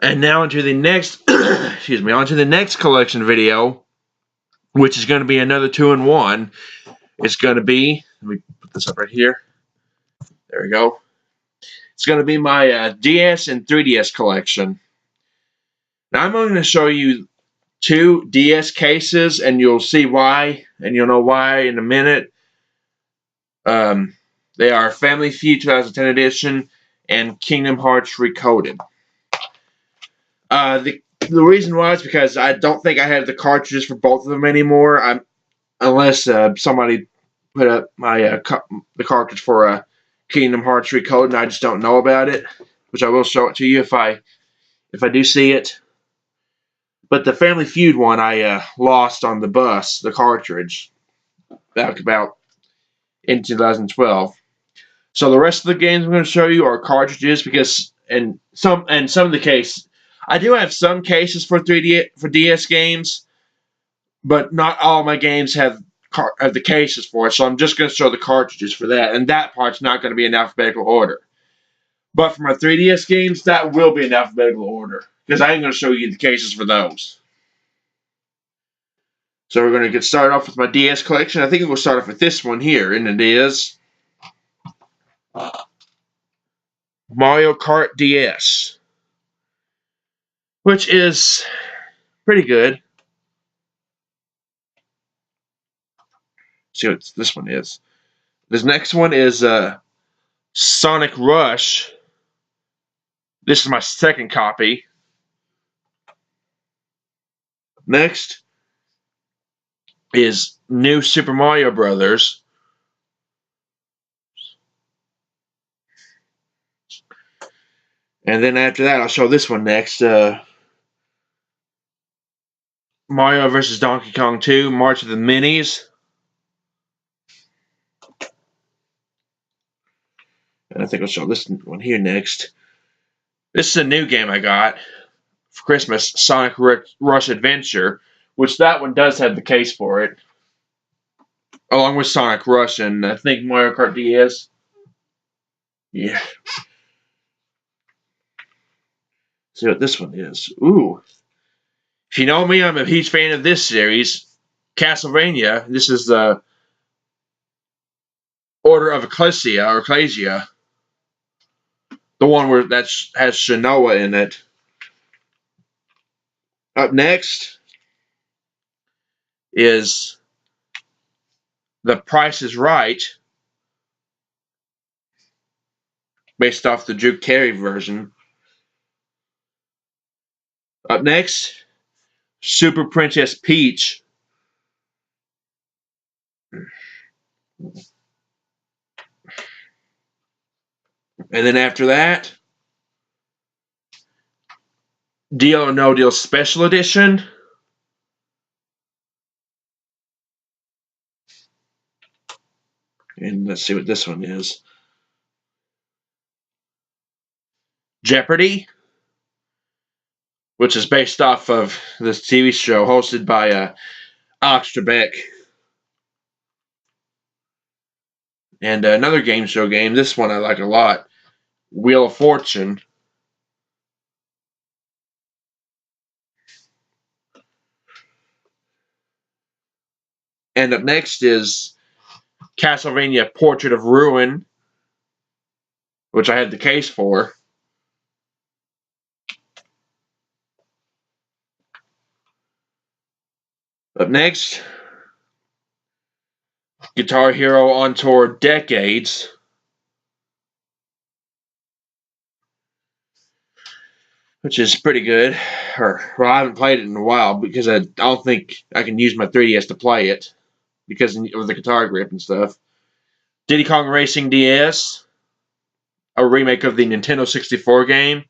And now onto the next, excuse me, onto the next collection video, which is going to be another 2-in-1. It's going to be, let me put this up right here. There we go. It's going to be my DS and 3DS collection. Now I'm going to show you 2 DS cases, and you'll see why, and you'll know why in a minute. They are Family Feud 2010 edition and Kingdom Hearts Recoded. The reason why is because I don't think I have the cartridges for both of them anymore. Unless somebody put up my the cartridge for Kingdom Hearts Recoded, and I just don't know about it, which I will show it to you if I do see it. But the Family Feud one I lost on the bus, the cartridge, back about in 2012. So the rest of the games I'm going to show you are cartridges because and some of the case I do have some cases for DS games, but not all my games have the cases for it. So I'm just going to show the cartridges for that, and that part's not going to be in alphabetical order. But for my 3DS games, that will be in alphabetical order because I am going to show you the cases for those. So we're going to get started off with my DS collection. I think we'll start off with this one here, and it is Mario Kart DS, which is pretty good. Let's see what this one is. This next one is Sonic Rush. This is my second copy. Next is New Super Mario Brothers. And then after that, I'll show this one next. Mario vs. Donkey Kong 2, March of the Minis. And I think I'll show this one here next. This is a new game I got for Christmas, Sonic Rush Adventure, which that one does have the case for it, along with Sonic Rush and I think Mario Kart DS. Yeah. See what this one is. Ooh. If you know me, I'm a huge fan of this series. Castlevania. This is the Order of Ecclesia. The one where that has Shinoa in it. Up next is The Price is Right, based off the Drew Carey version. Up next, Super Princess Peach. And then after that, Deal or No Deal Special Edition. And let's see what this one is. Jeopardy, which is based off of this TV show hosted by Alex Trebek. And another game show game, this one I like a lot, Wheel of Fortune. And up next is Castlevania Portrait of Ruin, which I had the case for. Up next, Guitar Hero On Tour Decades. Which is pretty good. Well, I haven't played it in a while because I don't think I can use my 3DS to play it because of the guitar grip and stuff. Diddy Kong Racing DS, a remake of the Nintendo 64 game.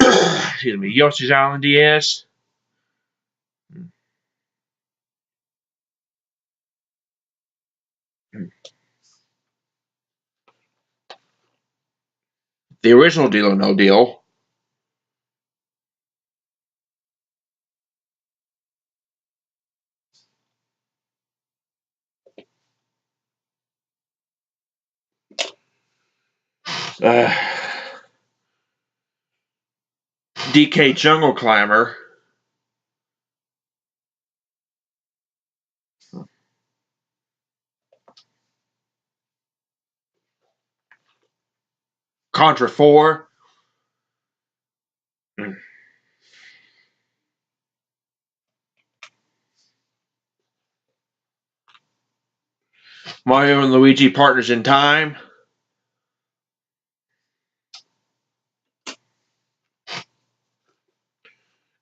Excuse me, Yoshi's Island DS. The original Deal or No Deal. Uh, DK Jungle Climber. Contra 4. Mario and Luigi Partners in Time.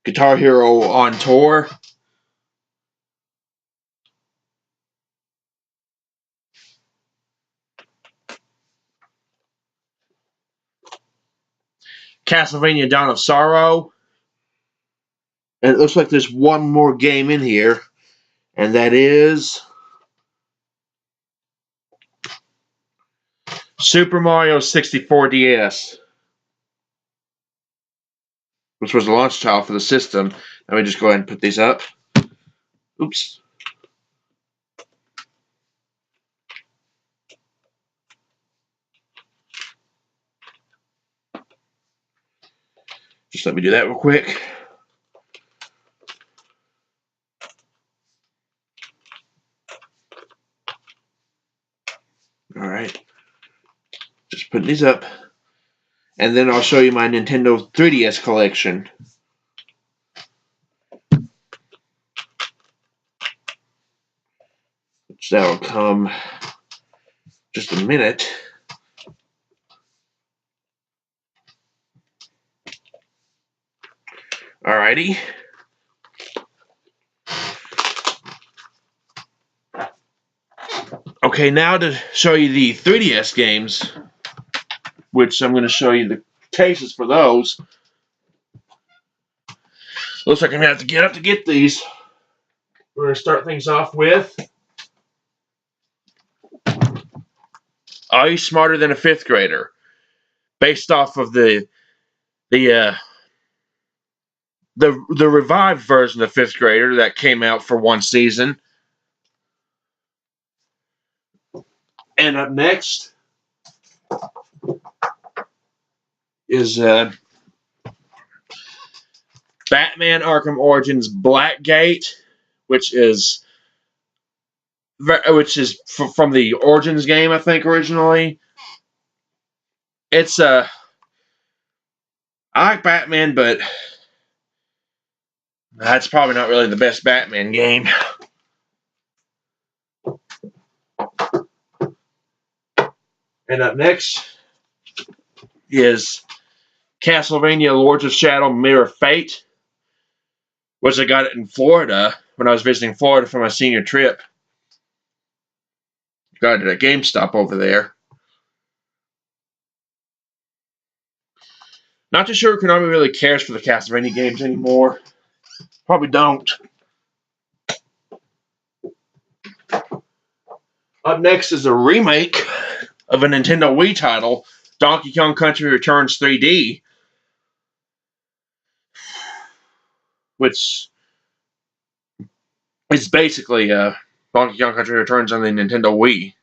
Guitar Hero on Tour. Castlevania Dawn of Sorrow. And it looks like there's one more game in here, and that is Super Mario 64 DS, which was the launch title for the system. Let me just go ahead and put these up. Oops. Just let me do that real quick. All right. Just putting these up. And then I'll show you my Nintendo 3DS collection. Which that'll come just a minute. Alrighty. Okay, now to show you the 3DS games, which I'm going to show you the cases for those. Looks like I'm going to have to get up to get these. We're going to start things off with Are You Smarter Than a Fifth Grader? Based off of the revived version of Fifth Grader that came out for one season. And up next is Batman Arkham Origins Blackgate, which is from the Origins game, I think, originally. It's I like Batman, but that's probably not really the best Batman game. And up next is Castlevania Lords of Shadow Mirror of Fate, which I got it in Florida when I was visiting Florida for my senior trip. Got it at GameStop over there. Not too sure Konami really cares for the Castlevania games anymore. Probably don't. Up next is a remake of a Nintendo Wii title, Donkey Kong Country Returns 3D, which is basically Donkey Kong Country Returns on the Nintendo Wii,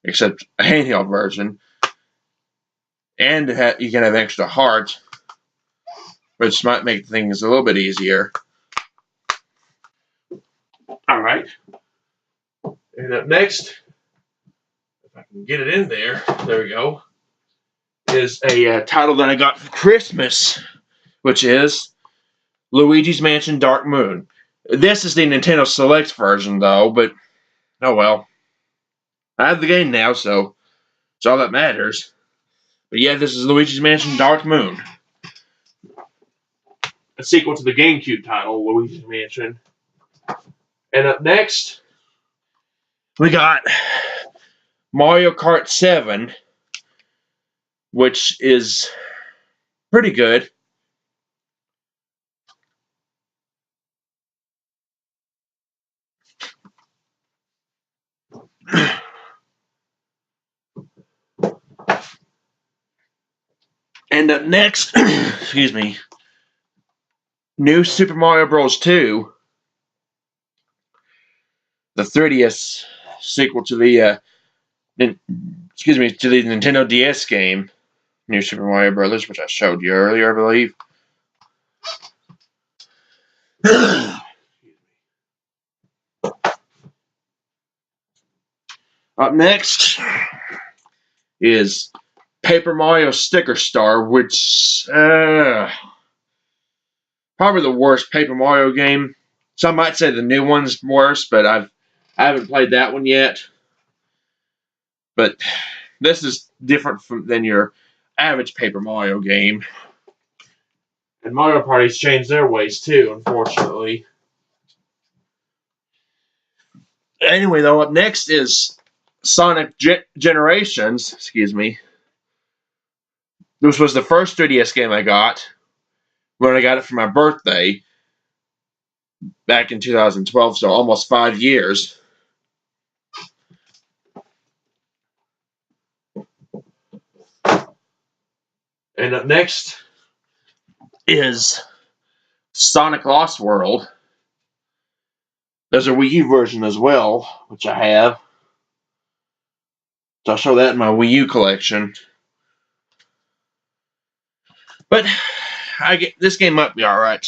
except a handheld version. And you can have extra hearts, which might make things a little bit easier. All right. And up next, if I can get it in there, there we go, is a title that I got for Christmas, which is Luigi's Mansion Dark Moon. This is the Nintendo Select version, though, but oh well. I have the game now, so it's all that matters. But yeah, this is Luigi's Mansion Dark Moon, a sequel to the GameCube title, Luigi's Mansion. And up next, we got Mario Kart 7, which is pretty good. And up next, excuse me, New Super Mario Bros. 2, the 3DS sequel to the excuse me, to the Nintendo DS game, New Super Mario Brothers, which I showed you earlier, I believe. Up next is Paper Mario Sticker Star, which probably the worst Paper Mario game. Some might say the new one's worse, but I haven't played that one yet. But this is different than your average Paper Mario game. And Mario Party's changed their ways too, unfortunately. Anyway, though, up next is Sonic Generations. Excuse me. This was the first 3DS game I got when I got it for my birthday back in 2012, so almost 5 years. And up next is Sonic Lost World. There's a Wii U version as well, which I have. So I'll show that in my Wii U collection. But this game might be alright.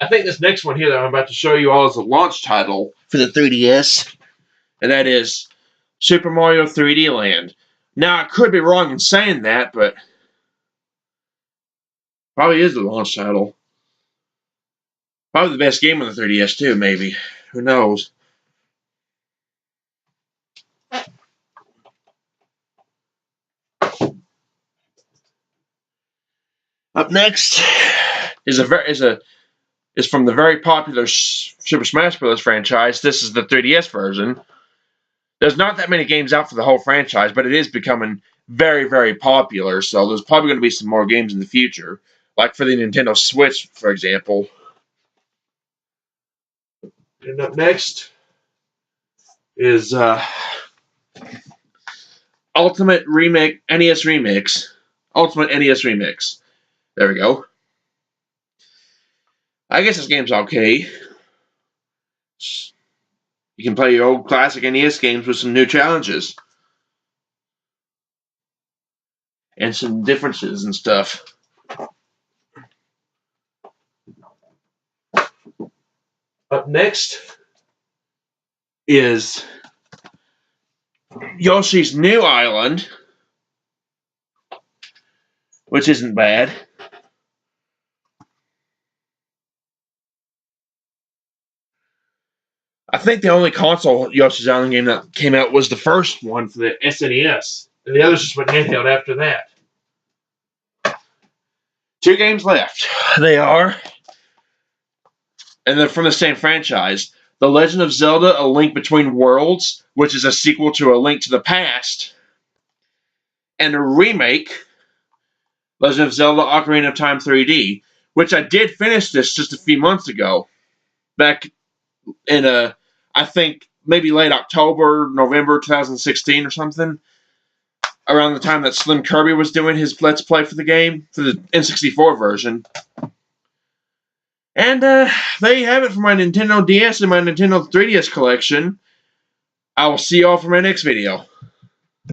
I think this next one here that I'm about to show you all is a launch title for the 3DS. And that is Super Mario 3D Land. Now, I could be wrong in saying that, but probably is the launch title. Probably the best game on the 3DS, too, maybe. Who knows? Up next is from the very popular Super Smash Bros. Franchise. This is the 3DS version. There's not that many games out for the whole franchise, but it is becoming very, very popular, so there's probably going to be some more games in the future. Like for the Nintendo Switch, for example. And up next is Ultimate NES Remix. Ultimate NES Remix. There we go. I guess this game's okay. You can play your old classic NES games with some new challenges. And some differences and stuff. Up next is Yoshi's New Island, which isn't bad. I think the only console Yoshi's Island game that came out was the first one for the SNES, and the others just went handheld after that. 2 games left. They are, and they're from the same franchise. The Legend of Zelda: A Link Between Worlds, which is a sequel to A Link to the Past, and a remake, Legend of Zelda: Ocarina of Time 3D, which I did finish this just a few months ago, back in I think maybe late October, November 2016 or something, around the time that Slim Kirby was doing his Let's Play for the game, for the N64 version. And there you have it for my Nintendo DS and my Nintendo 3DS collection. I will see you all for my next video.